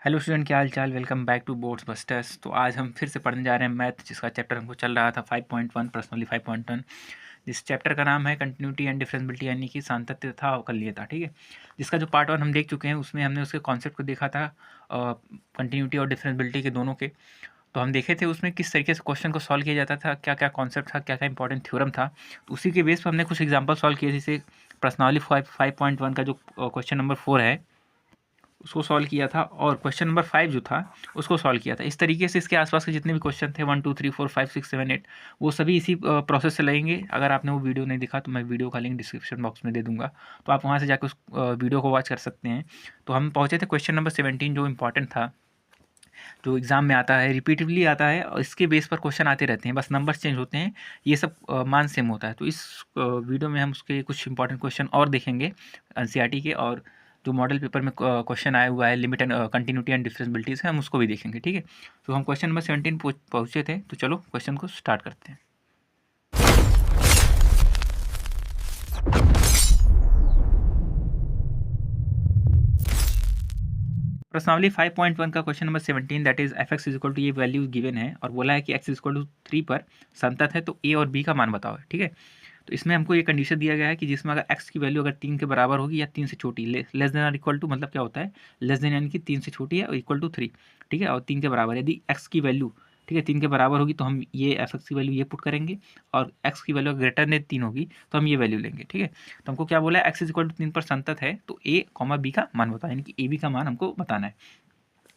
Hello student, क्या हाल चाल। Welcome back to Boards Busters. तो आज हम फिर से पढ़ने जा रहे हैं मैथ, जिसका चैप्टर हमको चल रहा था 5.1 पर्सनली 5.1। जिस चैप्टर का नाम है कंटिन्यूटी एंड डिफरेंशिएबिलिटी, यानी कि सातत्य था अवकलनीयता। ठीक है, जिसका जो पार्ट 1 हम देख चुके हैं, उसमें हमने उसके कॉन्सेप्ट को देखा था कंटिन्यूटी और डिफरेंशिएबिलिटी के दोनों के। तो हम देखे थे उसमें किस तरीके से क्वेश्चन को सॉल्व किया जाता था, क्या क्या कॉन्सेप्ट था, क्या क्या इंपॉर्टेंट थ्योरम था। तो उसी के बेस पर हमने कुछ एग्जाम्पल सॉल्व किए, जैसे पर्सनली 5.1 का जो क्वेश्चन नंबर 4 है उसको सॉल्व किया था, और क्वेश्चन नंबर 5 जो था उसको सॉल्व किया था। इस तरीके से इसके आसपास के जितने भी क्वेश्चन थे 1 2 3 4 5 6 7 8 वो सभी इसी प्रोसेस से लगेंगे। अगर आपने वो वीडियो नहीं देखा तो मैं वीडियो का लिंक डिस्क्रिप्शन बॉक्स में दे दूंगा, तो आप वहाँ से जाकर उस वीडियो को वॉच कर सकते हैं। तो हम पहुँचे थे क्वेश्चन नंबर 17, जो इंपॉर्टेंट था, जो एग्जाम में आता है, रिपीटिवली आता है, और इसके बेस पर क्वेश्चन आते रहते हैं, बस नंबर्स चेंज होते हैं। ये सब मान सेम होता है। तो इस वीडियो में हम उसके कुछ इंपॉर्टेंट क्वेश्चन और देखेंगे एनसीईआरटी के, और जो मॉडल पेपर में क्वेश्चन आया हुआ है लिमिट एंड कंटिन्यूटी एंड डिफरेंशिएबिलिटीज है, हम उसको भी देखेंगे। ठीक है, तो हम क्वेश्चन नंबर 17 पहुँचे थे। तो चलो क्वेश्चन को स्टार्ट करते हैं। प्रश्नावली 5.1 का question number 17, that is F x is equal to, ये वैल्यू गिवन है और बोला है कि एक्स इज इक्वल टू 3 पर संतत है, तो ए और बी का मान बताओ। ठीक है, तो इसमें हमको ये कंडीशन दिया गया है कि जिसमें अगर एक्स की वैल्यू अगर 3 के बराबर होगी या 3 से छोटी, लेस देन और इक्वल टू, मतलब क्या होता है लेस देन यानी कि 3 से छोटी है और इक्वल टू 3। ठीक है, और 3 के बराबर, यदि एक्स की वैल्यू, ठीक है, 3 के बराबर होगी तो हम ये एफ एक्स की वैल्यू ये पुट करेंगे, और एक्स की वैल्यू ग्रेटर देन 3 होगी तो हम ये वैल्यू लेंगे। ठीक है, तो हमको क्या बोला है, एक्स इज इक्वल टू 3 पर संतत है, तो ए कॉमा बी का मान बताओ, यानी कि ए बी का मान हमको बताना है।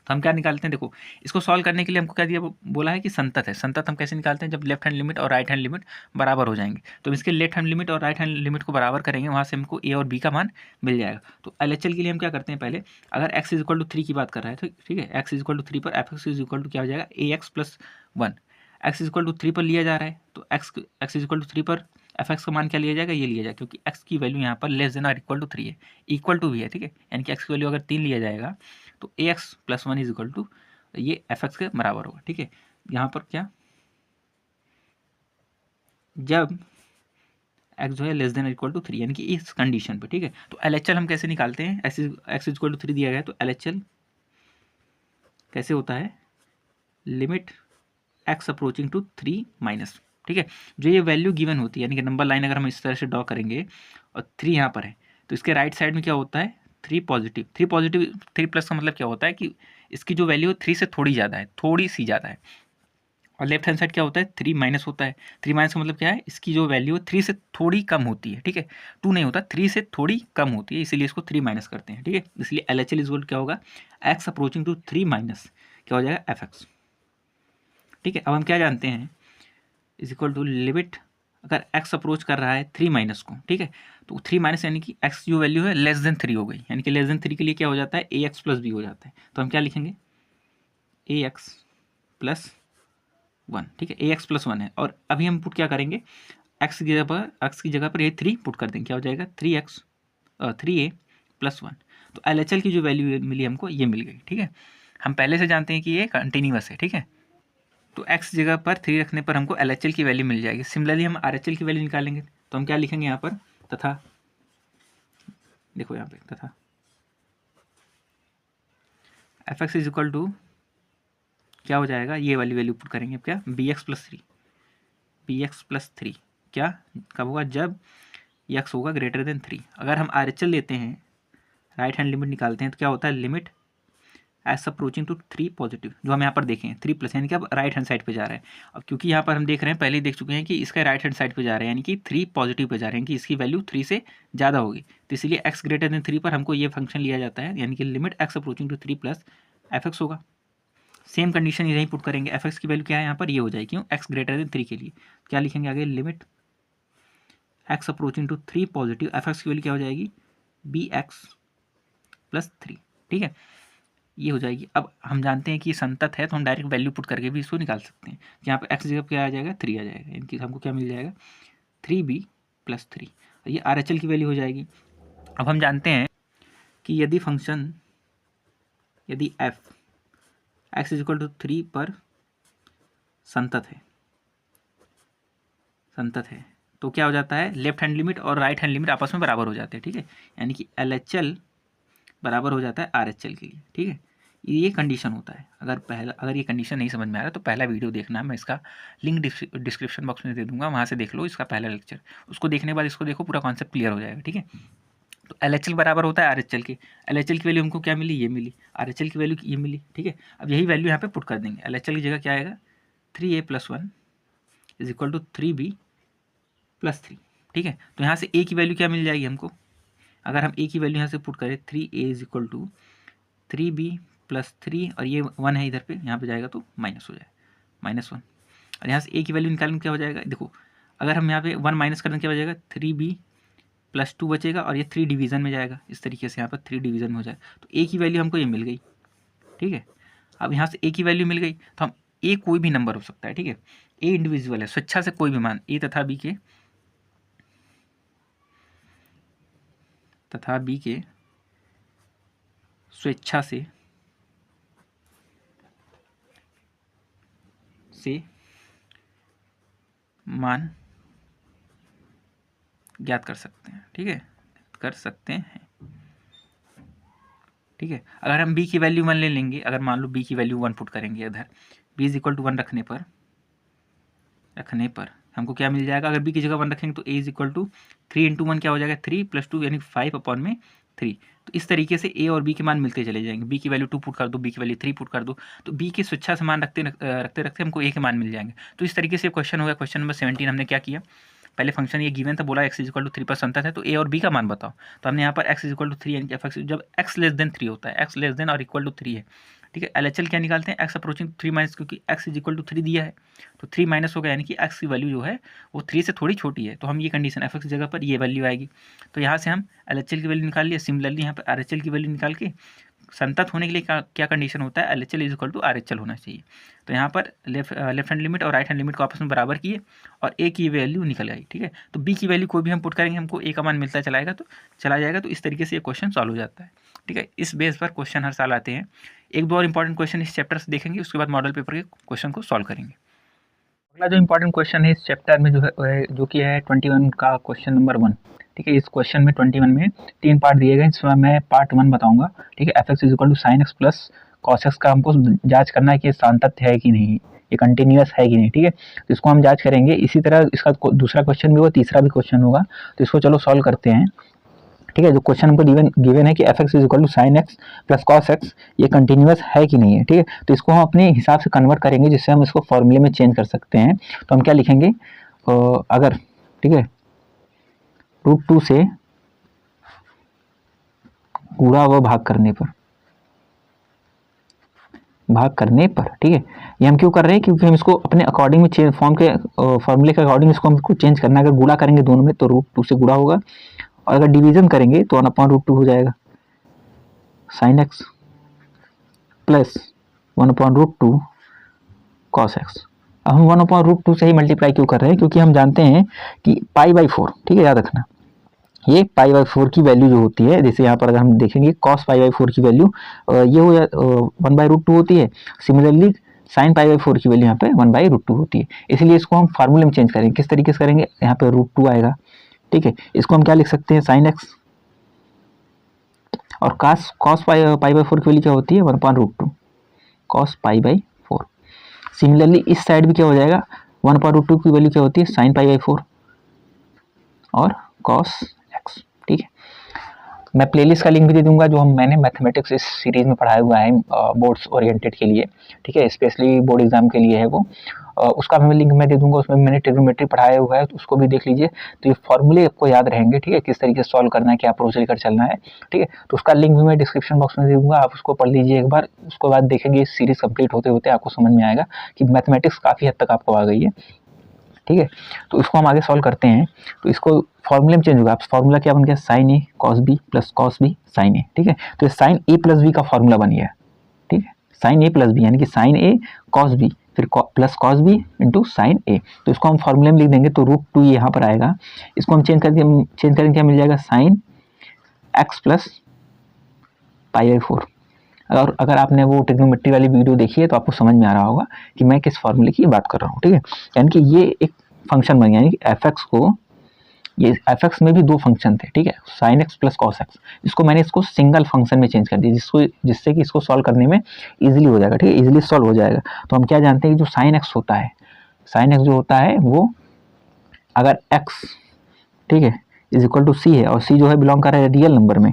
तो हम क्या निकालते हैं, देखो इसको सॉल्व करने के लिए हमको क्या दिया, बोला है कि संतत है। संतत हम कैसे निकालते हैं, जब लेफ्ट हैंड लिमिट और राइट हैंड लिमिट बराबर हो जाएंगे। तो इसके लेफ्ट हैंड लिमिट और राइट हैंड लिमिट को बराबर करेंगे, वहाँ से हमको ए और बी का मान मिल जाएगा। तो एलएचएल के लिए हम क्या करते हैं, पहले अगर एक्स इज इक्वल टू 3 की बात कर रहा है तो ठीक है, एक्स इज इक्वल टू 3 पर f x is equal to क्या हो जाएगा, a x plus 1। X is equal to 3 पर लिया जा रहा है, तो एक्स इज इक्वल टू 3 पर एफ एक्स का मान क्या लिया जाएगा, ये लिया जाएगा, क्योंकि एक्स की वैल्यू यहाँ पर लेस देन और इक्वल टू 3 है, इक्वल टू भी है। ठीक है, यानी कि एक्स की वैल्यू अगर 3 लिया जाएगा तो a x plus 1 is equal to ये एफ एक्स के बराबर होगा। ठीक है, यहाँ पर क्या, जब एक्स जो है लेस देन इक्वल टू 3, यानी कि इस कंडीशन पे। ठीक है, तो एलएचएल हम कैसे निकालते हैं, एक्स इक्वल टू 3 दिया गया है, तो एलएचएल कैसे होता है, limit X approaching to 3 minus. ठीक है, जो ये वैल्यू गिवन होती है, यानी कि नंबर लाइन अगर हम इस तरह से ड्रॉ करेंगे और 3 यहाँ पर है, तो इसके राइट साइड में क्या होता है, 3 पॉजिटिव, 3 प्लस का मतलब क्या होता है कि इसकी जो वैल्यू है 3 से थोड़ी ज़्यादा है, थोड़ी सी ज़्यादा है। और लेफ्ट हैंड साइड क्या होता है, 3 माइनस होता है। 3 माइनस का मतलब क्या है, इसकी जो वैल्यू है 3 से थोड़ी कम होती है। ठीक है, 2 नहीं होता, 3 से थोड़ी कम होती है, इसीलिए इसको 3 माइनस करते हैं। ठीक है, इसलिए एल एच एल इज क्या होगा, एक्स अप्रोचिंग टू 3 माइनस क्या हो जाएगा, एफ एक्स। ठीक है, अब हम क्या जानते हैं, इज इक्वल टू लिमिट, अगर एक्स अप्रोच कर रहा है 3 माइनस को, ठीक है, तो 3 माइनस यानी कि एक्स जो वैल्यू है लेस देन 3 हो गई, यानी कि लेस देन 3 के लिए क्या हो जाता है, ए एक्स प्लस बी हो जाता है। तो हम क्या लिखेंगे, ए एक्स प्लस 1। ठीक है, ए एक्स प्लस 1 है, और अभी हम पुट क्या करेंगे, एक्स की जगह पर ये 3 पुट कर देंगे, क्या हो जाएगा 3 ए प्लस 1। तो एल एच एल की जो वैल्यू मिली हमको ये मिल गई। ठीक है, हम पहले से जानते हैं कि ये कंटिन्यूअस है। ठीक है, तो एक्स जगह पर 3 रखने पर हमको एल एच एल की वैल्यू मिल जाएगी। सिमिलरली हम आर एच एल की वैल्यू निकालेंगे, तो हम क्या लिखेंगे यहाँ पर, तथा, देखो यहाँ पे तथा F x is equal to क्या हो जाएगा, ये वाली वैल्यू पुट करेंगे, अब क्या, B X plus 3, B X plus 3 क्या कब होगा, जब एक्स होगा ग्रेटर देन 3। अगर हम आर एच एल लेते हैं, राइट हैंड लिमिट निकालते हैं, तो क्या होता है, limit S approaching to 3 positive, जो हम यहाँ पर देखें 3 प्लस, यानी कि अब राइट हैंड साइड पे जा रहा है। अब क्योंकि यहाँ पर हम देख रहे हैं, पहले ही देख चुके हैं कि इसका राइट हैंड साइड पे जा रहा है, यानी कि 3 पॉजिटिव पे जा रहे हैं, कि इसकी वैल्यू 3 से ज़्यादा होगी, तो इसलिए एक्स ग्रेटर देन 3 पर हमको ये फंक्शन लिया जाता है, यानी कि limit X approaching to 3 plus F X होगा। सेम कंडीशन यही पुट करेंगे, एफ एक्स की वैल्यू क्या है यहाँ पर, ये हो जाएगी, क्यों, एक्स ग्रेटर देन 3 के लिए क्या लिखेंगे आगे, limit X approaching to 3 positive, F x की वैल्यू क्या हो जाएगी, बी एक्स प्लस 3। ठीक है, ये हो जाएगी। अब हम जानते हैं कि ये संतत है, तो हम डायरेक्ट वैल्यू पुट करके भी इसको निकाल सकते हैं। यहाँ पर एक्स जगह क्या आ जाएगा, 3 आ जाएगा, यानी कि हमको क्या मिल जाएगा, 3b प्लस 3, ये आर एच एल की वैल्यू हो जाएगी। अब हम जानते हैं कि यदि फंक्शन, यदि F x is equal to 3 पर संतत है, तो क्या हो जाता है, लेफ्ट हैंड लिमिट और राइट हैंड लिमिट आपस में बराबर हो जाते हैं। ठीक है, यानी कि एल एच एल बराबर हो जाता है आर एच एल के लिए। ठीक है, ये कंडीशन होता है। अगर ये कंडीशन नहीं समझ में आ रहा तो पहला वीडियो देखना, मैं इसका लिंक डिस्क्रिप्शन बॉक्स में दे दूंगा, वहाँ से देख लो इसका पहला लेक्चर। उसको देखने के बाद इसको देखो, पूरा कॉन्सेप्ट क्लियर हो जाएगा। ठीक है, तो LHL बराबर होता है RHL के। LHL की वैल्यू हमको क्या मिली, ये मिली। RHL की वैल्यू ये मिली। ठीक है, अब यही वैल्यू यहाँ पे पुट कर देंगे। LHL की जगह क्या आएगा, 3a + 1 = 3b + 3। ठीक है, तो यहाँ से a की वैल्यू क्या मिल जाएगी हमको, अगर हम a की वैल्यू यहाँ से पुट करें 3a = 3b + 3, और ये 1 है इधर पे, यहाँ पे जाएगा तो माइनस हो जाएगा, -1। और यहाँ से a की वैल्यू निकालेंगे क्या हो जाएगा, देखो अगर हम यहाँ पे 1 माइनस करें क्या हो जाएगा, 3b + 2 बचेगा, और ये 3 डिवीज़न में जाएगा, इस तरीके से यहाँ पर 3 डिवीज़न में हो जाएगा। तो a की वैल्यू हमको ये मिल गई। ठीक है, अब यहाँ से a की वैल्यू मिल गई, तो हम a कोई भी नंबर हो सकता है। ठीक है, a इंडिविजुअल है, स्वेच्छा से कोई भी मान a तथा b के स्वेच्छा से मान ज्ञात कर सकते हैं। ठीक है, कर सकते हैं। ठीक है, अगर हम b की वैल्यू 1 ले लेंगे, अगर मान लो b की वैल्यू 1 पुट करेंगे इधर, b = 1 रखने पर हमको क्या मिल जाएगा, अगर b की जगह 1 रखेंगे तो a = 3 × 1 क्या हो जाएगा, 3 + 2 यानी 5/3। तो इस तरीके से a और b के मान मिलते चले जाएंगे। b की वैल्यू 2 पुट कर दो, b की वैल्यू 3 पुट कर दो, तो b की स्वेच्छा से मान रखते रखते हमको a के मान मिल जाएंगे। तो इस तरीके से क्वेश्चन हो गया। क्वेश्चन नंबर 17 हमने क्या किया, पहले फंक्शन ये गिवन था, बोला x = 3 पर संतत है, तो a और b का मान बताओ। तो हमने यहाँ पर x = 3 यानी कि f जब x < 3 होता है, x < = 3 है। ठीक है, LHL क्या निकालते हैं, x अप्रोचिंग 3 - क्योंकि x = 3 दिया है, तो 3 माइनस होगा, यानी कि x की वैल्यू जो है वो 3 से थोड़ी छोटी है, तो हम ये कंडीशन f की जगह पर ये वैल्यू आएगी। तो यहाँ से हम LHL की वैल्यू निकाल लिया। सिमिलरली यहाँ पर RHL की वैल्यू निकाल के, संतत होने के लिए क्या कंडीशन होता है, LHL = RHL होना चाहिए। तो यहाँ पर लेफ्ट हैंड लिमिट और राइट हैंड लिमिट को आपस में बराबर किए और a की वैल्यू निकल आई। ठीक है, तो b की वैल्यू कोई भी हम पुट करेंगे, हमको a का मान मिलता चला जाएगा। तो इस तरीके से ये क्वेश्चन सॉल्व हो जाता है। ठीक है, इस बेस पर क्वेश्चन हर साल आते हैं। एक दो और इंपॉर्टेंट क्वेश्चन इस चैप्टर से देखेंगे, उसके बाद मॉडल पेपर के क्वेश्चन को सॉल्व करेंगे। अगला जो इंपॉर्टेंट क्वेश्चन है इस चैप्टर में जो कि है 21 का क्वेश्चन नंबर 1। ठीक है, इस क्वेश्चन में 21 में 3 पार्ट दिए गए, इसमें मैं पार्ट 1 बताऊंगा। ठीक है, f(x = sin x + cos x) का हमको जांच करना है कि सातत्य है कि नहीं, ये कंटिन्यूअस है कि नहीं। ठीक है, तो इसको हम जांच करेंगे। इसी तरह इसका दूसरा क्वेश्चन भी होगा, तीसरा भी क्वेश्चन होगा, तो इसको चलो सॉल्व करते हैं। ठीक है, जो क्वेश्चन हमको गिवन है कि f(x = sin x + cos x) ये कंटिन्यूअस है कि नहीं है। ठीक है, तो इसको हम अपने हिसाब से कन्वर्ट करेंगे, जिससे हम इसको फॉर्मूले में चेंज कर सकते हैं। तो हम क्या लिखेंगे, अगर ठीक है √2 से गुणा व भाग करने पर, ठीक है, ये हम क्यों कर रहे हैं, क्योंकि हम इसको अपने अकॉर्डिंग में चेंज फॉर्मूले के अकॉर्डिंग इसको हमको चेंज करना है। अगर गुणा करेंगे दोनों में तो √2 से गुणा होगा, और अगर डिवीजन करेंगे तो 1/√2 हो जाएगा, sin x + 1/√2 cos x। अब हम 1/√2 से ही मल्टीप्लाई क्यों कर रहे हैं, क्योंकि हम जानते हैं कि π/4, ठीक है, याद रखना, ये π/4 की वैल्यू जो होती है, जैसे यहाँ पर अगर हम देखेंगे cos π/4 की वैल्यू ये हो 1/√2 होती है। सिमिलरली sin π/4 की वैल्यू यहाँ पे 1/√2 होती है। इसलिए इसको हम फार्मूले में चेंज करेंगे। किस तरीके से करेंगे, यहाँ पे √2 आएगा। ठीक है, इसको हम क्या लिख सकते हैं, sin x, और cos π/4 की वैल्यू क्या होती है, 1/√2 cos π/4। सिमिलरली इस साइड भी क्या हो जाएगा, 1/√2 की वैल्यू क्या होती है, sin π/4 और cos x। ठीक है, मैं प्लेलिस्ट का लिंक भी दे दूंगा, जो मैंने मैथमेटिक्स इस सीरीज में पढ़ाया हुआ है बोर्ड्स ओरिएंटेड के लिए। ठीक है, स्पेशली बोर्ड एग्जाम के लिए है वो, उसका भी लिंक मैं दे दूंगा। उसमें मैंने ट्रिग्नोमेट्री पढ़ाया हुआ है, तो उसको भी देख लीजिए। तो ये फॉर्मूले आपको याद रहेंगे। ठीक है, किस तरीके से सॉल्व करना है, क्या अप्रोच लेकर चलना है। ठीक है, तो उसका लिंक भी मैं डिस्क्रिप्शन बॉक्स में दे दूंगा, आप उसको पढ़ लीजिए एक बार। उसके बाद देखेंगे इस सीरीज कंप्लीट होते होते आपको समझ में आएगा कि मैथमेटिक्स काफ़ी हद तक आपको आ गई है। ठीक है, तो इसको हम आगे सॉल्व करते हैं। तो इसको फॉर्मूले में चेंज होगा। आप फॉर्मूला क्या बन गया, sin a cos b + cos b sin a। ठीक है, तो sin a + b का फॉर्मूला बन गया। ठीक है, sin a + b यानी कि sin a cos b फिर plus cos b into sin a। तो इसको हम फॉर्मूले में लिख देंगे, तो √2 यहाँ पर आएगा। इसको हम चेंज करेंगे क्या मिल जाएगा, sin x + π/4। और अगर आपने वो ट्रिग्नोमेट्री वाली वीडियो देखी है तो आपको समझ में आ रहा होगा कि मैं किस फॉर्मूले की बात कर रहा हूँ। ठीक है, यानी कि ये एक फंक्शन बन गया, यानी कि f(x) को ये एफ एक्स में भी दो फंक्शन थे, ठीक है, sign X plus cos x, इसको मैंने इसको सिंगल फंक्शन में चेंज कर दिया, जिससे कि इसको सॉल्व करने में ईजिली हो जाएगा, ठीक है, ईजिली सॉल्व हो जाएगा। तो हम क्या जानते हैं कि जो साइन एक्स होता है, साइन एक्स जो होता है वो अगर एक्स, ठीक है, इज इक्वल टू सी है, और सी जो है बिलोंग कर रहा है रियल नंबर में,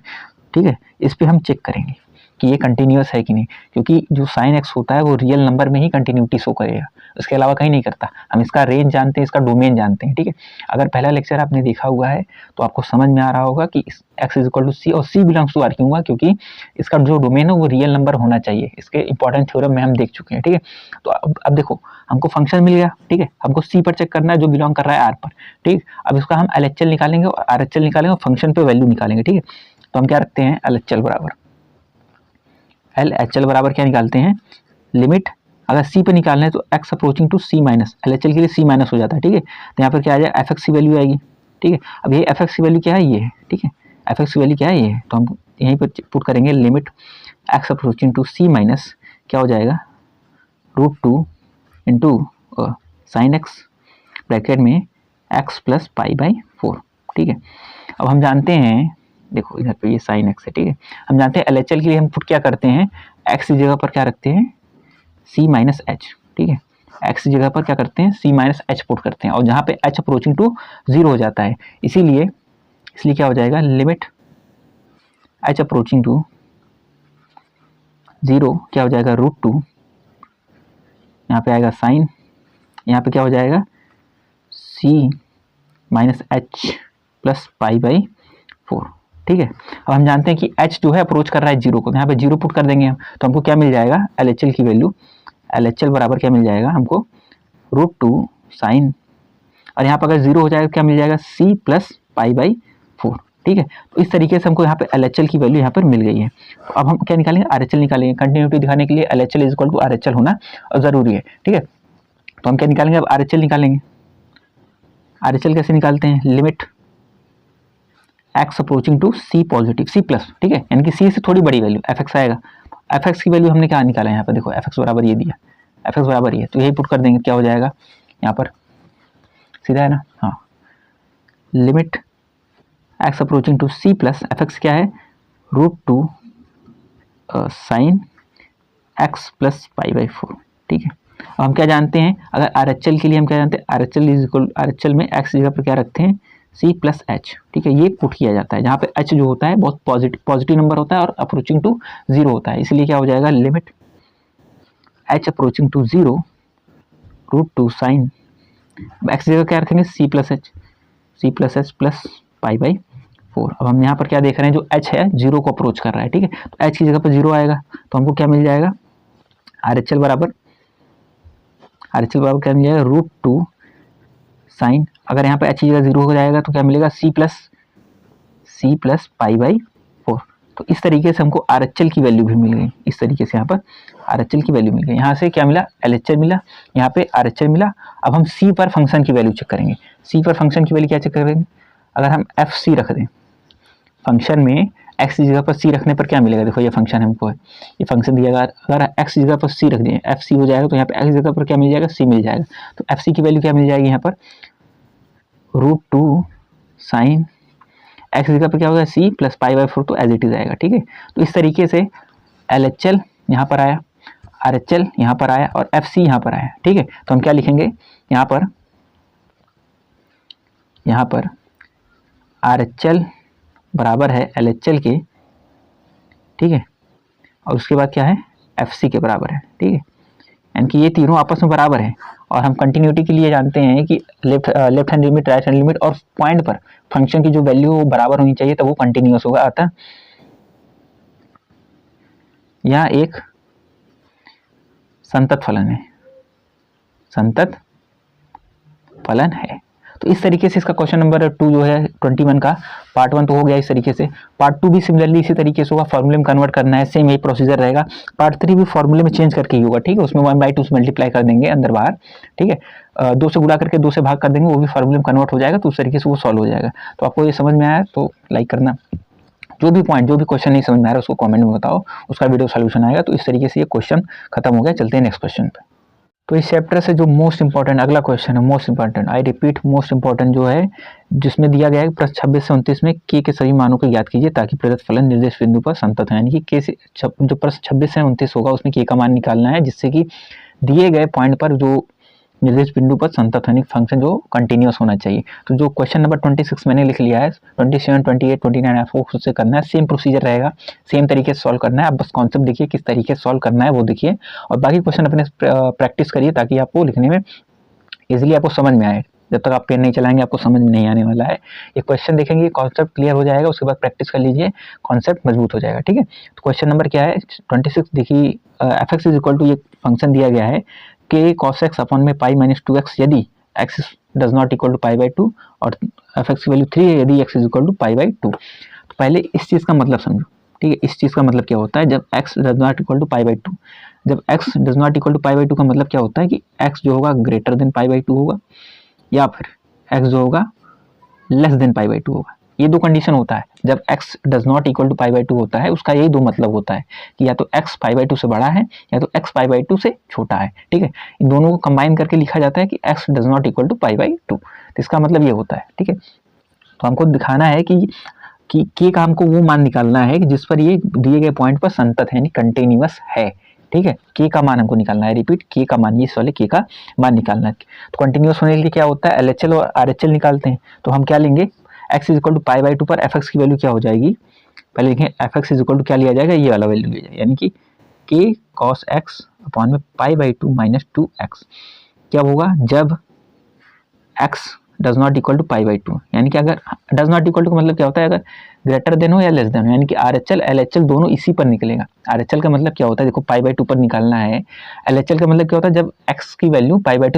ठीक है, इस पे हम चेक करेंगे कि ये कंटिन्यूअस है कि नहीं, क्योंकि जो साइन एक्स होता है वो रियल नंबर में ही कंटिन्यूटी शो करेगा, उसके अलावा कहीं नहीं करता। हम इसका रेंज जानते हैं, इसका डोमेन जानते हैं, ठीक है। अगर पहला लेक्चर आपने देखा हुआ है तो आपको समझ में आ रहा होगा कि एक्स इज इक्वल टू सी और सी बिलोंग्स टू आर क्यों हुआ, क्योंकि इसका जो डोमेन है वो रियल नंबर होना चाहिए, इसके इंपॉर्टेंट थ्योरम में हम देख चुके हैं, ठीक है। तो अब देखो हमको फंक्शन मिल गया, ठीक है, हमको सी पर चेक करना है जो बिलोंग कर रहा है आर पर, ठीक। अब इसका हम LHL निकालेंगे और RHL निकालेंगे और फंक्शन पे वैल्यू निकालेंगे, ठीक है। तो हम क्या रखते हैं, LHL बराबर क्या निकालते हैं, लिमिट, अगर सी पे निकालना है तो X approaching to C minus, LHL के लिए सी माइनस हो जाता है, ठीक है। तो यहाँ पर क्या आ जाएगा, एफ एक्स की वैल्यू आएगी, ठीक है। अब ये एफ एक्स की वैल्यू क्या है, ये है, ठीक है, एफ एक्स की वैल्यू क्या है, ये है। तो हम यहीं पर पुट करेंगे limit X approaching to C minus, क्या हो जाएगा, √2 इंटू साइन एक्स ब्रैकेट में एक्स प्लस पाई बाई 4, ठीक है। अब हम जानते हैं, देखो इधर पे ये साइन एक्स है, ठीक है, हम जानते हैं LHL के लिए हम पुट क्या करते हैं, एक्स की जगह पर क्या रखते हैं, सी माइनस एच, ठीक है, एक्स की जगह पर क्या करते हैं, सी माइनस एच पुट करते हैं, और जहाँ पे एच अप्रोचिंग टू 0 हो जाता है, इसीलिए क्या हो जाएगा, लिमिट एच अप्रोचिंग टू 0 क्या हो जाएगा, √2, यहाँ पे आएगा साइन, यहाँ पे क्या हो जाएगा, c minus h plus pi by 4, ठीक है। अब हम जानते हैं कि h जो है अप्रोच कर रहा है 0 को, यहाँ पे 0 पुट कर देंगे हम, तो हमको क्या मिल जाएगा, LHL की वैल्यू, LHL बराबर क्या मिल जाएगा हमको, √2 साइन, और यहाँ पर अगर 0 हो जाएगा क्या मिल जाएगा, c प्लस पाई बाई 4, ठीक है। तो इस तरीके से हमको यहाँ पे LHL की वैल्यू यहाँ पर मिल गई है। तो अब हम क्या निकालेंगे, RHL निकालेंगे, कंटिन्यूटी दिखाने के लिए LHL is equal to RHL होना ज़रूरी है, ठीक है। तो हम क्या निकालेंगे, अब RHL निकालेंगे। RHL कैसे निकालते हैं, limit X approaching to C positive, C plus, ठीक है, यानी कि सी से थोड़ी बड़ी वैल्यू एफ एक्स आएगा। एफ एक्स की वैल्यू हमने क्या निकाला है, यहाँ पर देखो एफ एक्स बराबर ये दिया, एफ एक्स बराबर ये, तो यही पुट कर देंगे, क्या हो जाएगा यहाँ पर, सीधा है ना, हाँ, limit X approaching to C plus, F X क्या है, √2 sine X plus pi by 4, ठीक है। अब हम क्या जानते हैं, अगर RHL के लिए हम क्या जानते हैं, RHL इज इक्वल, RHL में एक्स जगह पर क्या रखते हैं, C प्लस एच, ठीक है, ये पुट किया जाता है, जहाँ पे h जो होता है बहुत पॉजिटिव नंबर होता है और अप्रोचिंग टू 0 होता है, इसलिए क्या हो जाएगा, limit h approaching to 0 √2 sine, X जगह क्या रखेंगे, C plus H plus pi by 4। अब हम यहाँ पर क्या देख रहे हैं, जो h है 0 को अप्रोच कर रहा है, ठीक है, तो h की जगह पर 0 आएगा, तो हमको क्या मिल जाएगा, RHL बराबर क्या मिल जाएगा, √2 साइन, अगर यहाँ पे h की जगह 0 हो जाएगा तो क्या मिलेगा, C प्लस पाई बाई 4। तो इस तरीके से हमको RHL की वैल्यू भी मिल गई, इस तरीके से यहाँ पर RHL की वैल्यू मिल गई, यहाँ से क्या मिला, LHL मिला, यहाँ पे RHL मिला। अब हम C पर फंक्शन की वैल्यू चेक करेंगे, C पर फंक्शन की वैल्यू क्या चेक करेंगे, अगर हम FC रख दें फंक्शन में, x की जगह पर c रखने पर क्या मिलेगा, देखो ये फंक्शन हमको है, ये फंक्शन दिया गया, अगर x की जगह पर c रख दें, fc हो जाएगा, तो यहाँ पे x की जगह पर क्या मिल जाएगा, c मिल जाएगा। तो fc की वैल्यू क्या मिल जाएगी यहाँ पर, √2 साइन, x की जगह पर क्या होगा, c प्लस पाई बाई 4, तो एज इट इज आएगा, ठीक है। तो इस तरीके से LHL यहाँ पर आया, RHL यहाँ पर आया और FC यहाँ पर आया, ठीक है। तो हम क्या लिखेंगे यहाँ पर RHL बराबर है LHL के, ठीक है, और उसके बाद क्या है, FC के बराबर है, ठीक है, यानी कि ये तीनों आपस में बराबर है। और हम कंटिन्यूटी के लिए जानते हैं कि left hand limit, right hand limit और पॉइंट पर फंक्शन की जो वैल्यू वो बराबर होनी चाहिए, तब वो कंटिन्यूअस होगा। अतः यहाँ एक संतत फलन है। तो इस तरीके से इसका क्वेश्चन नंबर 2 जो है 21 का पार्ट 1 तो हो गया। इस तरीके से पार्ट 2 भी सिमिलरली इसी तरीके से होगा, फॉर्मूले में कन्वर्ट करना है, सेम यही प्रोसीजर रहेगा। पार्ट 3 भी फॉर्मूले में चेंज करके ही होगा, ठीक है, उसमें 1/2 से मल्टीप्लाई कर देंगे अंदर बाहर, ठीक है, 2 से गुणा करके 2 से भाग कर देंगे, वो भी फॉर्मूले में कन्वर्ट हो जाएगा, तो उस तरीके से वो सॉल्व हो जाएगा। तो आपको ये समझ में आया तो लाइक करना, जो भी पॉइंट, जो भी क्वेश्चन नहीं समझ में आ रहा है उसको कमेंट में बताओ, उसका वीडियो सॉल्यूशन आएगा। तो इस तरीके से ये क्वेश्चन खत्म हो गया। चलते हैं नेक्स्ट क्वेश्चन पे। तो इस चैप्टर से जो मोस्ट इंपॉर्टेंट अगला क्वेश्चन है, most important, I repeat most important जो है जिसमें दिया गया है प्रश्न 26 से 29 में के सभी मानों को ज्ञात कीजिए ताकि प्रदत्त फलन निर्देश बिंदु पर संतत है। यानी कि के से जो प्रश्न 26 से 29 होगा उसमें के का मान निकालना है जिससे कि दिए गए पॉइंट पर जो निर्देश बिंदु पर संतत यानी फंक्शन जो कंटिन्यूअस होना चाहिए। तो जो क्वेश्चन नंबर 26 मैंने लिख लिया है, 27, 28, 29 आपको खुद से करना है। सेम प्रोसीजर रहेगा, सेम तरीके से सॉल्व करना है। आप बस कॉन्सेप्ट देखिए किस तरीके से सॉल्व करना है वो देखिए, और बाकी क्वेश्चन अपने प्रैक्टिस करिए ताकि आपको लिखने में इजीली आपको समझ में आए। जब तक आप पेन नहीं चलाएंगे आपको समझ में नहीं आने वाला है। एक क्वेश्चन देखेंगे, कॉन्सेप्ट क्लियर हो जाएगा, उसके बाद प्रैक्टिस कर लीजिए, कॉन्सेप्ट मजबूत हो जाएगा। ठीक है, तो क्वेश्चन नंबर क्या है 26 देखिए, F x is equal to, ये फंक्शन दिया गया है के कॉस एक्स अपॉन में पाई माइनस 2x यदि x does not equal to pi by 2 और एफ एक्स की वैल्यू 3 है यदि x is equal to pi by 2। तो पहले इस चीज़ का मतलब समझो। ठीक है, इस चीज़ का मतलब क्या होता है जब x does not equal to pi by 2। जब x does not equal to pi by 2 का मतलब क्या होता है कि x जो होगा ग्रेटर देन पाई बाई 2 होगा या फिर x जो होगा लेस देन पाई बाई 2 होगा। ये दो कंडीशन होता है। जब x does not equal to pi by 2 होता है उसका यही दो मतलब होता है कि या तो x पाई बाई 2 से बड़ा है या तो x पाई बाई 2 से छोटा है। ठीक है, इन दोनों को कंबाइन करके लिखा जाता है कि x does not equal to pi by 2। तो इसका मतलब ये होता है। ठीक है, तो हमको दिखाना है कि k का हमको वो मान निकालना है कि जिस पर ये दिए गए पॉइंट पर संतत है यानी कंटिन्यूअस है। ठीक है, k का मान हमको निकालना है। रिपीट, k का मान, ये वाले k का मान निकालना है। तो कंटिन्यूअस होने के लिए क्या होता है LHL और RHL निकालते हैं। तो हम क्या लेंगे, x is equal to pi by 2 पर एफ एक्स की वैल्यू क्या हो जाएगी, पहले देखें F x is equal to क्या लिया जाएगा, ये वाला वैल्यू लिया जाएगा यानी कि k cos x अपॉन में पाई बाई 2 माइनस 2x। क्या होगा जब x does not equal to pi by 2, यानी कि अगर डज नॉट इक्वल टू का मतलब क्या होता है अगर ग्रेटर देन हो या लेस देन हो, यानी कि RHL LHL दोनों इसी पर निकलेगा। RHL का मतलब क्या होता है, देखो पाई बाई 2 पर निकालना है। LHL का मतलब क्या होता है जब x की वैल्यू पाई बाई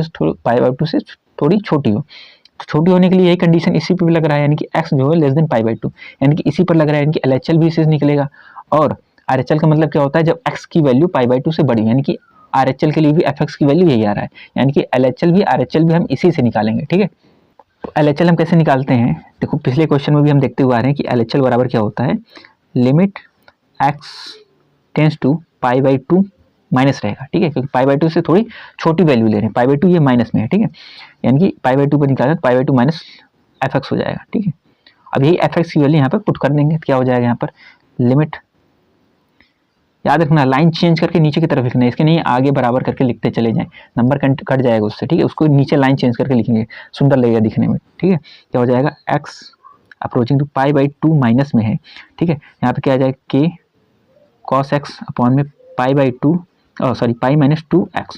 2 से थोड़ी छोटी हो। तो छोटी होने के लिए यही कंडीशन इसी पे भी लग रहा है यानी कि x जो है लेस देन पाई बाई 2, यानी कि इसी पर लग रहा है, यानी कि LHL भी इसी से निकलेगा। और RHL का मतलब क्या होता है जब x की वैल्यू पाई बाई 2 से बड़ी, यानी कि RHL के लिए भी fx की वैल्यू यही आ रहा है, यानी कि LHL भी RHL भी हम इसी से निकालेंगे। ठीक है, तो LHL हम कैसे निकालते हैं, देखो पिछले क्वेश्चन में भी हम देखते हुए आ रहे हैं कि LHL बराबर क्या होता है, limit x tends to pi by 2 minus रहेगा। ठीक है, क्योंकि पाई बाई 2 से थोड़ी छोटी वैल्यू ले रहे हैं, पाई बाई 2 ये माइनस में है। ठीक है, यानी कि पाई बाई 2 पर निकालें तो पाई बाई 2 माइनस एफ एक्स हो जाएगा। ठीक है, अब यही एफ एक्स की वैल्यू यहाँ पर पुट कर देंगे, क्या हो जाएगा यहाँ पर लिमिट, याद रखना लाइन चेंज करके नीचे की तरफ लिखना है, इसके नहीं आगे बराबर करके लिखते चले जाएं, नंबर कट जाएगा उससे। ठीक है, उसको नीचे लाइन चेंज करके लिखेंगे, सुंदर लगेगा दिखने में। ठीक है, क्या हो जाएगा x approaching to pi by 2 minus में है। ठीक है, यहाँ पे क्या आ जाएगा k cos x अपॉन में पाई by 2 sorry pi minus 2x।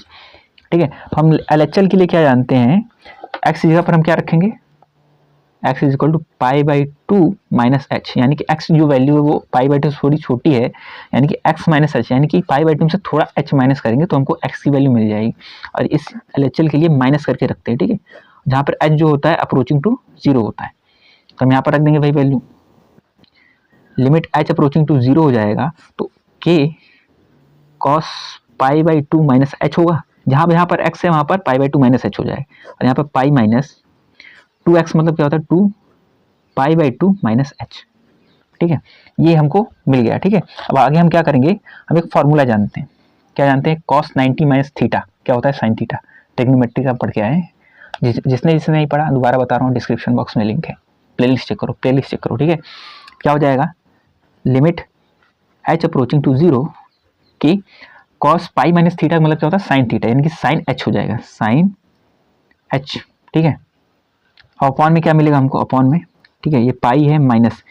ठीक है, हम LHL के लिए क्या जानते हैं, x की जगह पर हम क्या रखेंगे, x is equal to pi by 2 minus H, यानी कि x जो वैल्यू है वो पाई बाई 2 से थोड़ी छोटी है, यानी कि x माइनस एच, यानी कि पाई बाई 2 से थोड़ा h माइनस करेंगे तो हमको x की वैल्यू मिल जाएगी। और इस LHL के लिए माइनस करके रखते हैं। ठीक है, जहाँ पर h जो होता है अप्रोचिंग टू 0 होता है, तो हम यहाँ पर रख देंगे भाई value, limit h approaching to 0 हो जाएगा तो k cos pi by 2 minus H होगा, जहाँ पर x है वहाँ पर पाई बाई 2 माइनस एच हो जाएगा, और यहाँ पर पाई माइनस 2x मतलब क्या होता है 2 पाई बाई 2 माइनस एच। ठीक है, ये हमको मिल गया। ठीक है, अब आगे हम क्या करेंगे, हम एक फॉर्मूला जानते हैं, क्या जानते हैं, cos 90 माइनस थीटा क्या होता है साइन थीटा, ट्रिग्नोमेट्री का पढ़ के आए हैं। जिसने नहीं पढ़ा दोबारा बता रहा हूँ, डिस्क्रिप्शन बॉक्स में लिंक है, प्लेलिस्ट चेक करो। ठीक है, क्या हो जाएगा लिमिट h अप्रोचिंग टू 0 की cos पाई माइनस थीटा मतलब क्या होता है साइन थीटा, यानी कि साइन h हो जाएगा, साइन h। ठीक है, अपॉन में क्या मिलेगा हमको, अपॉन में ठीक है ये पाई है माइनस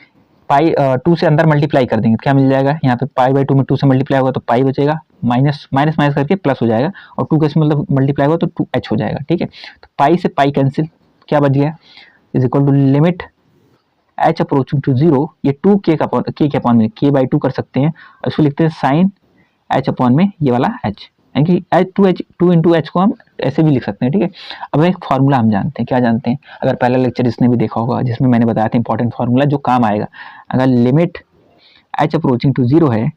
पाई 2 से अंदर मल्टीप्लाई कर देंगे तो क्या मिल जाएगा, यहाँ पे पाई बाई 2 में 2 से मल्टीप्लाई होगा तो पाई बचेगा, माइनस माइनस माइनस करके प्लस हो जाएगा, और 2 कैसे मतलब मल्टीप्लाई होगा तो 2h हो जाएगा। ठीक है, तो पाई से पाई कैंसिल, क्या बच गया is equal to limit h approaching to 0, ये 2k के अपॉन में k बाई 2 कर सकते हैं, और इसको लिखते हैं साइन h अपॉन में ये वाला h, यानी कि 2 इंटू एच को हम ऐसे भी लिख सकते हैं। ठीक है, अब एक फार्मूला हम जानते हैं, क्या जानते हैं, अगर पहला लेक्चर जिसने भी देखा होगा जिसमें मैंने बताया था इंपॉर्टेंट फार्मूला जो काम आएगा, अगर लिमिट h अप्रोचिंग टू 0 है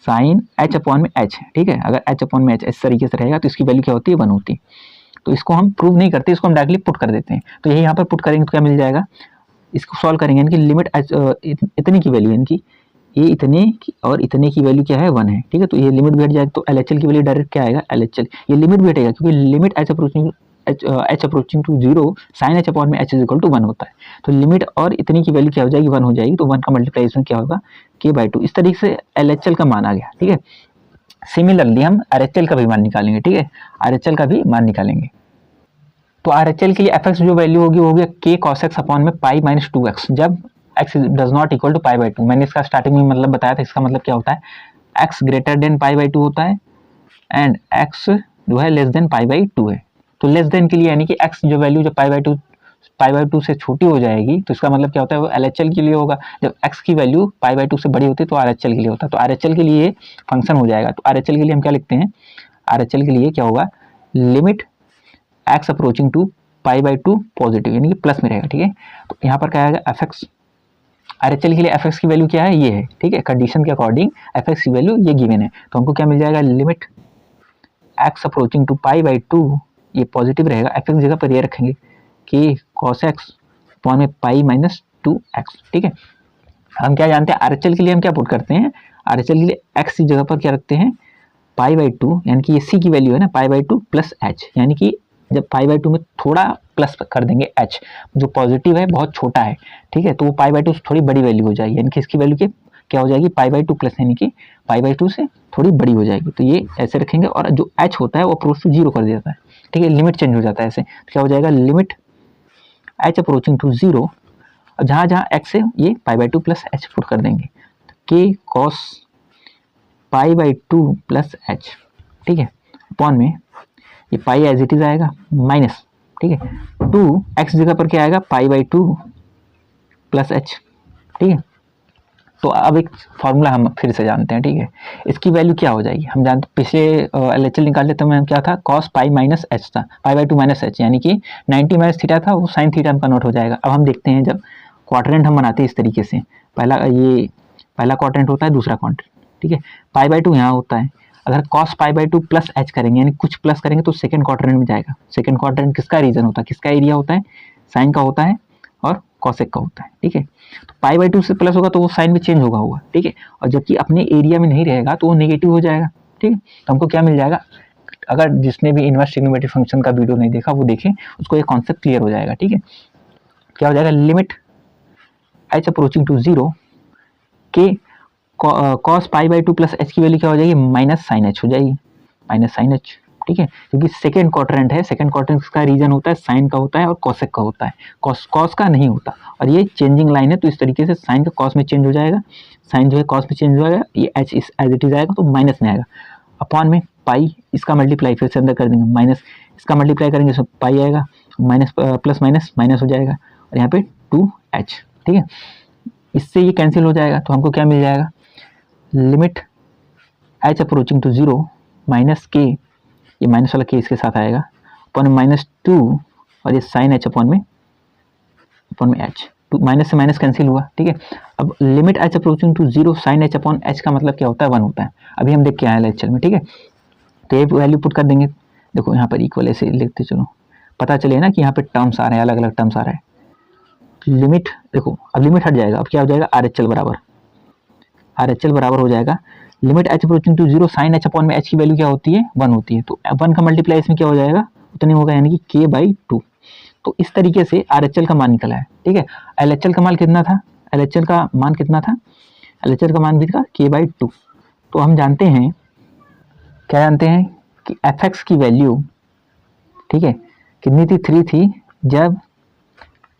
साइन h अपॉन में h। ठीक है, अगर h अपॉन में h इस तरीके से रहेगा तो इसकी वैल्यू क्या होती है 1 होती है। तो इसको हम प्रूव नहीं करते, इसको हम डायरेक्टली पुट कर देते हैं, तो यही यहाँ पर पुट करेंगे तो क्या मिल जाएगा, इसको सॉल्व करेंगे यानी कि लिमिट इतनी की वैल्यू, यानी कि ये इतने की और इतने की वैल्यू क्या है 1 है। ठीक है, तो ये लिमिट भी हट जाएगा तो LHL की वैल्यू डायरेक्ट क्या आएगा LHL, ये लिमिट भी हटेगा क्योंकि limit h approaching H approaching to 0 sine H upon में एच इज इक्वल टू 1 होता है। तो लिमिट और इतनी की वैल्यू क्या हो जाएगी, 1 हो जाएगी। तो 1 का मल्टीप्लाई इसमें क्या होगा, k/2। इस तरीके से LHL का मान आ गया, ठीक है। सिमिलरली हम RHL का भी मान निकालेंगे, ठीक है, RHL का भी मान निकालेंगे। तो RHL के लिए fx जो वैल्यू होगी वो होगी k cos x अपॉन में पाई माइनस 2x, जब x does not equal to पाई/2। मैंने इसका स्टार्टिंग में मतलब बताया था, इसका मतलब क्या होता है, x ग्रेटर देन पाई/2 होता है एंड x जो है लेस देन पाई/2 है। तो लेस देन के लिए यानी कि x जो वैल्यू जब पाई/2 से छोटी हो जाएगी तो इसका मतलब क्या होता है, वो LHL के लिए होगा। जब x की वैल्यू पाई/2 से बड़ी होती है तो RHL के लिए होता है। तो RHL के लिए फंक्शन हो जाएगा। तो RHL के लिए हम क्या लिखते हैं, RHL के लिए क्या होगा, लिमिट x अप्रोचिंग टू पाई/2 पॉजिटिव यानी कि प्लस में रहेगा, ठीक है। तो यहाँ पर क्या आएगा, fx, RHL के लिए fx की वैल्यू क्या है, ये है, ठीक है। कंडीशन के अकॉर्डिंग fx की वैल्यू ये गिवन है। तो हमको क्या मिल जाएगा, लिमिट x अप्रोचिंग टू पाई/2, ये पॉजिटिव रहेगा, fx जगह पर ये रखेंगे कि cos x अपॉन में पाई माइनस 2x, ठीक है। हम क्या जानते हैं, RHL के लिए हम क्या पुट करते हैं, RHL के लिए x की जगह पर क्या रखते हैं, पाई/2, यानी कि ये c की वैल्यू है ना, पाई/2 प्लस h, यानी कि जब पाई/2 में थोड़ा प्लस कर देंगे h, जो पॉजिटिव है बहुत छोटा है, ठीक है, तो वो पाई/2 से थोड़ी बड़ी वैल्यू हो जाएगी, यानी कि इसकी वैल्यू क्या हो जाएगी, पाई/2 प्लस, यानी कि पाई/2 से थोड़ी बड़ी हो जाएगी। तो ये ऐसे रखेंगे और जो h होता है वो अप्रोच टू 0 कर देता है, ठीक है, लिमिट चेंज हो जाता है ऐसे। तो क्या हो जाएगा, लिमिट h अप्रोचिंग टू 0, और जहाँ जहाँ x है ये पाई/2 प्लस h पुट कर देंगे, k cos पाई/2 प्लस h, ठीक है, अपॉन में ये पाई एज इट इज आएगा माइनस, ठीक है, 2x जगह पर क्या आएगा, पाई/2 प्लस h, ठीक है। तो अब एक फॉर्मूला हम फिर से जानते हैं, ठीक है। इसकी वैल्यू क्या हो जाएगी, हम जानते पिछले LHL निकाल लेते हैं, क्या था, cos पाई माइनस h था, पाई/2 माइनस h, यानी कि 90 माइनस थीटा था, वो साइन थीटा में कन्वर्ट हो जाएगा। अब हम देखते हैं जब क्वाड्रेंट हम बनाते हैं इस तरीके से, पहला क्वाड्रेंट होता है, दूसरा क्वाड्रेंट, ठीक है, पाई/2 यहाँ होता है। अगर cos पाई/2 प्लस h करेंगे, यानी कुछ प्लस करेंगे तो सेकंड क्वाड्रेंट में जाएगा। सेकंड क्वाड्रेंट किसका रीजन होता है, किसका एरिया होता है, साइन का होता है और कॉसेक का होता है, ठीक है। तो पाई/2 से प्लस होगा तो वो साइन में चेंज होगा, ठीक है, और जबकि अपने एरिया में नहीं रहेगा तो वो नेगेटिव हो जाएगा, ठीक है। तो हमको क्या मिल जाएगा, अगर जिसने भी इनवर्स ट्रिग्नोमेट्रिक फंक्शन का वीडियो नहीं देखा वो देखें, उसको ये कॉन्सेप्ट क्लियर हो जाएगा, ठीक है। क्या हो जाएगा, लिमिट h अप्रोचिंग टू 0 के cos पाई/2 प्लस h की वैल्यू क्या हो जाएगी, माइनस साइन h हो जाएगी, माइनस साइन h, ठीक है, क्योंकि सेकंड क्वाड्रेंट है, सेकंड क्वाड्रेंट का रीजन होता है साइन का होता है और कॉसेक का होता है, कॉस का नहीं होता, और ये चेंजिंग लाइन है, तो इस तरीके से साइन का कॉस में चेंज हो जाएगा, साइन जो है कॉस में चेंज हो जाएगा, ये h इस एज इट इज आएगा तो माइनस में आएगा, अपॉन में पाई, इसका मल्टीप्लाई फिर से अंदर कर देंगे, माइनस इसका मल्टीप्लाई करेंगे सब पाई आएगा, माइनस प्लस माइनस माइनस हो जाएगा, और यहाँ पे 2h, ठीक है, इससे ये कैंसिल हो जाएगा। तो हमको क्या मिल जाएगा, limit h approaching to 0 minus k, ये माइनस वाला k इसके साथ आएगा, अपॉन -2, और ये साइन h अपॉन में h, टू माइनस से माइनस कैंसिल हुआ, ठीक है। अब limit h approaching to 0 sine h upon h का मतलब क्या होता है, 1 होता है। अभी हम देख के आए LHL में, ठीक है। तो ये वैल्यू पुट कर देंगे, देखो यहाँ पर इक्वल ऐसे लिखते चलो, पता चले ना कि यहाँ पे टर्म्स आ रहे हैं, अलग अलग टर्म्स आ रहे हैं। लिमिट देखो, अब लिमिट हट जाएगा, अब क्या हो जाएगा, RHL बराबर हो जाएगा limit h approaching to 0 sine h upon में h की वैल्यू क्या होती है, 1 होती है। तो 1 का मल्टीप्लाई इसमें क्या हो जाएगा, उतने होगा, यानी कि k/2। तो इस तरीके से RHL का मान निकला है, ठीक है। LHL का मान कितना था, LHL का मान भी था k/2। तो हम जानते हैं, क्या जानते हैं कि fx की वैल्यू, ठीक है, कितनी थी, 3 थी जब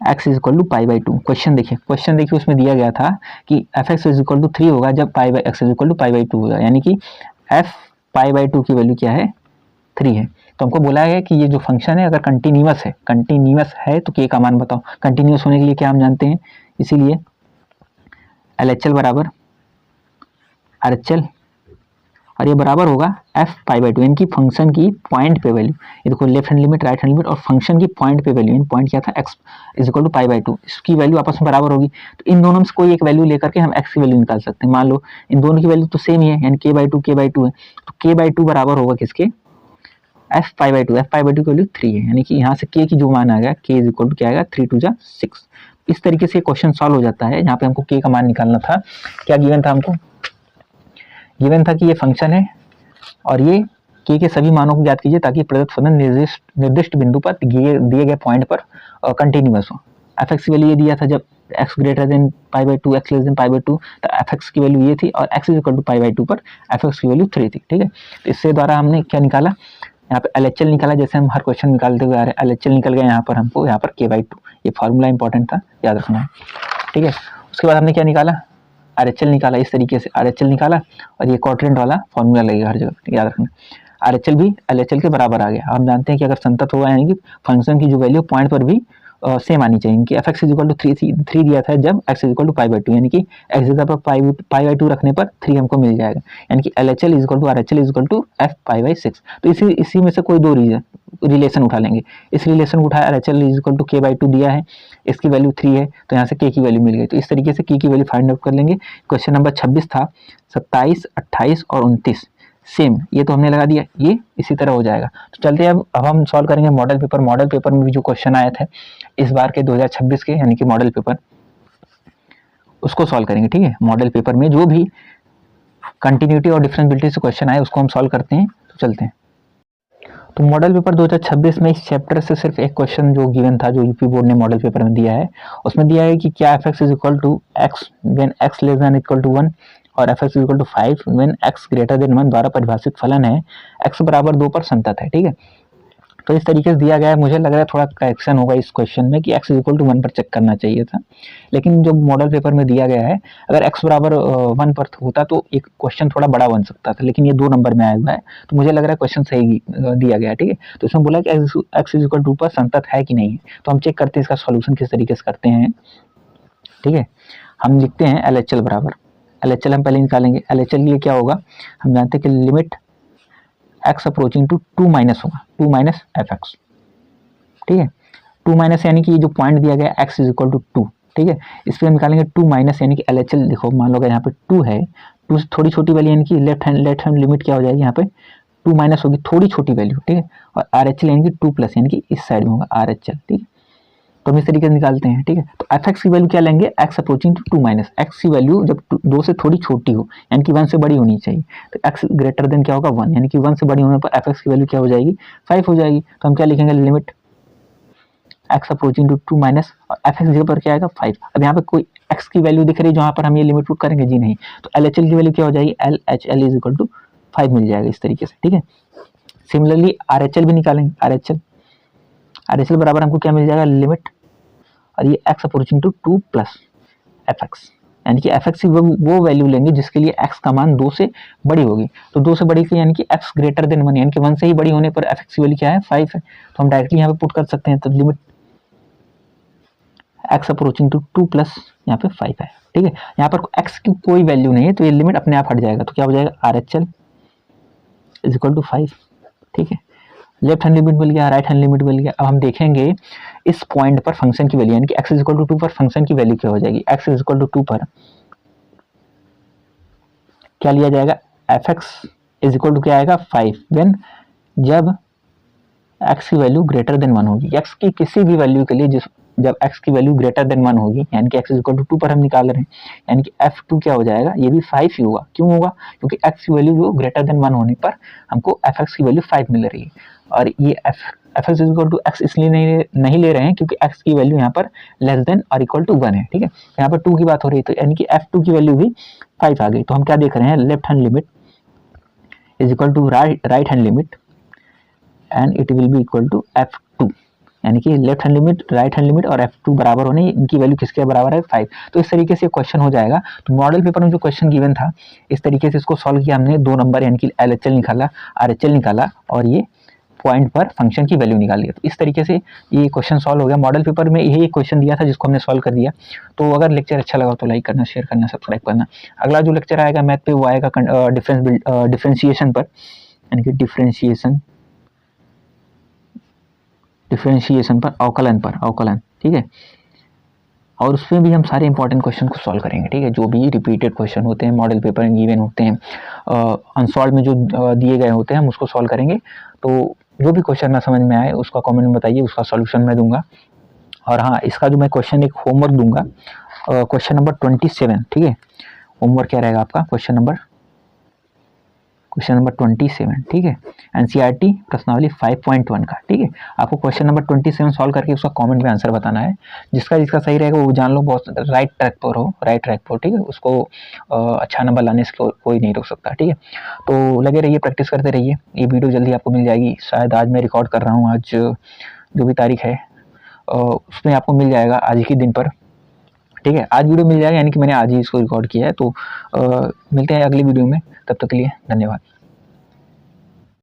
x इज इक्वल टू पाई/2। क्वेश्चन देखिए उसमें दिया गया था कि fx इज इक्वल टू 3 होगा जब x इज इक्वल टू पाई/2 होगा, यानी कि f पाई/2 की वैल्यू क्या है, 3 है। तो हमको बोला है कि ये जो फंक्शन है अगर कंटिन्यूअस है तो k का मान बताओ। कंटिन्यूअस होने के लिए क्या हम जानते हैं, इसीलिए LHL बराबर RHL, और ये बराबर होगा f पाई/2, यानी कि फंक्शन की पॉइंट पे वैल्यू, ये देखो left hand limit right hand limit, और फंक्शन की पॉइंट पे वैल्यू, पॉइंट क्या था, x इज इक्वल टू पाई/2, इसकी वैल्यू आपस में बराबर होगी। तो इन दोनों में से कोई एक वैल्यू लेकर के हम x की वैल्यू निकाल सकते हैं। मान लो इन दोनों की वैल्यू तो सेम ही है, यानी k/2 है, तो k/2 बराबर होगा किसके, f पाई/2 की वैल्यू 3 है, यानी कि यहाँ से k की जो मान आ गया, k इज इक्वल टू क्या आएगा, 3 2 जा 6। इस तरीके से क्वेश्चन सॉल्व हो जाता है, जहाँ पे हमको k का मान निकालना था। क्या गिवन था, हमको गिवन था कि ये फंक्शन है और ये के सभी मानों को ज्ञात कीजिए ताकि प्रदत्त फलन निर्दिष्ट बिंदु पर दिए गए पॉइंट पर कंटिन्यूअस हो। एफ एक्स की वैल्यू ये दिया था जब x greater than pi by two, x less than pi by two, तो एफ एक्स की वैल्यू ये थी और x is equal to pi by two पर एफ एक्स की वैल्यू 3 थी। ठीक है, तो इससे द्वारा हमने क्या निकाला, यहाँ पे LHL निकाला, जैसे हम हर क्वेश्चन निकालते हुए आ रहे हैं। LHL निकल गया यहाँ पर हमको, यहाँ पर k बाई टू, ये फॉर्मूला इंपॉर्टेंट था, याद रखना है। ठीक है, उसके बाद हमने क्या निकाला, RHL निकाला। इस तरीके से RHL निकाला और ये क्वाड्रेंट वाला फॉर्मूला लगेगा हर जगह, याद रखना। RHL भी LHL के बराबर आ गया। हम जानते हैं कि अगर संतत होगा यानी कि फंक्शन की जो वैल्यू पॉइंट पर भी सेम आनी चाहिए। कि f x is equal to 3 दिया था जब x is equal to pi by two, यानी कि x जगह पर पाई बाई टू रखने पर 3 हमको मिल जाएगा, यानी कि LHL is equal to RHL is equal to f pi by 6। तो इसी में से कोई दो रिलेशन उठा लेंगे। इस रिलेशन को उठाया, RHL is equal to k by two दिया है, इसकी वैल्यू 3 है, तो यहाँ से k की वैल्यू मिल गई। तो इस तरीके से k की वैल्यू फाइंड आउट कर लेंगे। क्वेश्चन नंबर 26 था, 27, 28 और 29 सेम, ये तो हमने लगा दिया, ये इसी तरह हो जाएगा। तो चलते हैं अब हम सॉल्व करेंगे मॉडल पेपर। मॉडल पेपर में भी जो क्वेश्चन आए थे इस बार के 2026 के, यानी कि मॉडल पेपर, उसको सॉल्व करेंगे। ठीक है, मॉडल पेपर में जो भी कंटिन्यूटी और डिफरेंशिएबिलिटी से क्वेश्चन आए उसको हम सॉल्व करते हैं। तो चलते हैं। तो मॉडल पेपर 2026 में इस चैप्टर से सिर्फ एक क्वेश्चन जो गिवन था, जो यूपी बोर्ड ने मॉडल पेपर में दिया है, उसमें दिया है कि क्या f x is equal to x when x less than equal to 1 और f x is equal to 5 when x greater than 1 द्वारा परिभाषित फलन है एक्स बराबर 2 पर संतत है। ठीक है, तो इस तरीके से दिया गया है। मुझे लग रहा है थोड़ा करेक्शन होगा इस क्वेश्चन में कि x इज इक्वल टू 1 पर चेक करना चाहिए था, लेकिन जो मॉडल पेपर में दिया गया है अगर x बराबर 1 पर होता तो एक क्वेश्चन थोड़ा बड़ा बन सकता था, लेकिन ये 2 नंबर में आया हुआ है, तो मुझे लग रहा है क्वेश्चन सही दिया गया है। ठीक है, तो इसमें बोला कि x इज इक्वल टू 2 पर संतत है कि नहीं है। तो हम चेक करते हैं इसका सोल्यूशन किस तरीके से करते हैं। ठीक है, हम लिखते हैं LHL बराबर, LHL हम पहले निकालेंगे। LHL के लिए क्या होगा, हम जानते हैं कि limit x approaching to 2 minus होगा, 2 माइनस एफ एक्स। ठीक है, 2 माइनस यानी कि जो पॉइंट दिया गया x इज इक्वल टू 2। ठीक है, इस पर हम निकालेंगे 2 माइनस, यानी कि LHL देखो, मान लो यहाँ पे 2 है, 2 से थोड़ी छोटी वैल्यू यानी कि लेफ्ट हैंड लिमिट क्या हो जाएगी, यहाँ पे 2 माइनस होगी, थोड़ी छोटी वैल्यू। ठीक है, और RHL यानी कि 2 प्लस, यानी कि इस साइड में होगा RHL। ठीक है, तो हम इस तरीके से निकालते हैं। ठीक है, तो एफ एक्स की वैल्यू क्या लेंगे, x approaching to 2 minus, x की वैल्यू जब 2 से थोड़ी छोटी हो यानी कि 1 से बड़ी होनी चाहिए, तो x ग्रेटर देन क्या होगा 1, यानी कि 1 से बड़ी होने पर एफ एक्स की वैल्यू क्या हो जाएगी 5 हो जाएगी। तो हम क्या लिखेंगे, limit x approaching to 2 minus और एफ एक्स जगह पर क्या आएगा 5। अब यहाँ पे कोई x की वैल्यू दिख रही है जहाँ पर हम ये लिमिट पुट करेंगे, जी नहीं, तो LHL की वैल्यू क्या हो जाएगी, LHL इज इक्वल टू 5 मिल जाएगा इस तरीके से। ठीक है, सिमिलरली RHL भी निकालेंगे। RHL बराबर हमको क्या मिल जाएगा, लिमिट और ये x approaching to 2 plus F x, यानी कि एफ एक्स की वो वैल्यू लेंगे जिसके लिए x का मान 2 से बड़ी होगी। तो 2 से बड़ी की यानी कि x ग्रेटर देन 1, यानी कि 1 से ही बड़ी होने पर एफ एक्स की वैल्यू क्या है 5 है, तो हम डायरेक्टली यहाँ पे पुट कर सकते हैं। तो limit x approaching to 2 plus यहाँ पे 5 है। ठीक है, यहाँ पर x की कोई वैल्यू नहीं है तो ये लिमिट अपने आप हट जाएगा, तो क्या हो जाएगा RHL इज इक्वल टू 5। ठीक है, लेफ्ट हैंड लिमिट मिल गया, राइट हैंड लिमिट मिल गया। अब हम देखेंगे इस पॉइंट पर फंक्शन की वैल्यू, यानी कि x इज इक्वल टू 2 पर फंक्शन की वैल्यू क्या हो जाएगी। x इज इक्वल टू 2 पर क्या लिया जाएगा, f x is equal to क्या आएगा 5 व्हेन, जब x की वैल्यू ग्रेटर देन 1 होगी। x की किसी भी वैल्यू के लिए जब x की वैल्यू ग्रेटर देन 1 होगी, यानी कि x इज इक्वल टू 2 पर हम निकाल रहे हैं, यानी कि f2 क्या हो जाएगा, ये भी 5 ही होगा। क्यों होगा, क्योंकि x की वैल्यू जो ग्रेटर देन 1 होने पर हमको fx की वैल्यू 5 मिल रही है, और ये f x is equal to x इसलिए नहीं ले रहे हैं क्योंकि x की वैल्यू यहाँ पर लेस देन और इक्वल टू 1 है। ठीक है, यहाँ पर 2 की बात हो रही है, तो यानी कि f2 की वैल्यू भी 5 आ गई। तो हम क्या देख रहे हैं, left hand limit is equal to right hand limit and it will be equal to f2, यानी कि left hand limit, right hand limit और f2 बराबर होने, इनकी वैल्यू किसके बराबर है 5। तो इस तरीके से क्वेश्चन हो जाएगा। तो मॉडल पेपर में जो क्वेश्चन गिवन था इस तरीके से इसको सॉल्व किया हमने, 2 नंबर यानी कि LHL निकाला, RHL निकाला और ये पॉइंट पर फंक्शन की वैल्यू निकाल लिया। तो इस तरीके से ये क्वेश्चन सॉल्व हो गया। मॉडल पेपर में यही एक क्वेश्चन दिया था जिसको हमने सॉल्व कर दिया। तो अगर लेक्चर अच्छा लगा तो लाइक करना, शेयर करना, सब्सक्राइब करना। अगला जो लेक्चर आएगा मैथ पे वो आएगा डिफरेंशिएशन पर, यानी कि डिफरेंशिएशन पर, अवकलन। ठीक है, और उसमें भी हम सारे इंपॉर्टेंट क्वेश्चन को सॉल्व करेंगे। ठीक है, जो भी रिपीटेड क्वेश्चन होते हैं मॉडल पेपर में गिवन होते हैं, अनसॉल्व में जो दिए गए होते हैं हम उसको सॉल्व करेंगे। तो जो भी क्वेश्चन ना समझ में आए उसका कमेंट में बताइए, उसका सॉल्यूशन मैं दूंगा। और हाँ, इसका जो मैं क्वेश्चन एक होमवर्क दूंगा, क्वेश्चन नंबर 27। ठीक है, होमवर्क क्या रहेगा आपका, क्वेश्चन क्वेश्चन नंबर 27, ठीक है, एनसीईआरटी प्रश्नावली 5.1 का, ठीक है। आपको क्वेश्चन नंबर 27 सॉल्व करके उसका कमेंट में आंसर बताना है। जिसका सही रहेगा वो जान लो बहुत राइट ट्रैक पर, ठीक है। उसको अच्छा नंबर लाने से कोई नहीं रोक सकता, ठीक है। तो लगे रहिए, प्रैक्टिस करते रहिए। ये वीडियो जल्दी आपको मिल जाएगी, शायद आज मैं रिकॉर्ड कर रहा हूँ, आज जो भी तारीख है उसमें आपको मिल जाएगा आज ही दिन पर, ठीक है। आज वीडियो मिल जाएगा, यानी कि मैंने आज ही इसको रिकॉर्ड किया है। तो मिलते हैं अगली वीडियो में, तब तक के लिए धन्यवाद।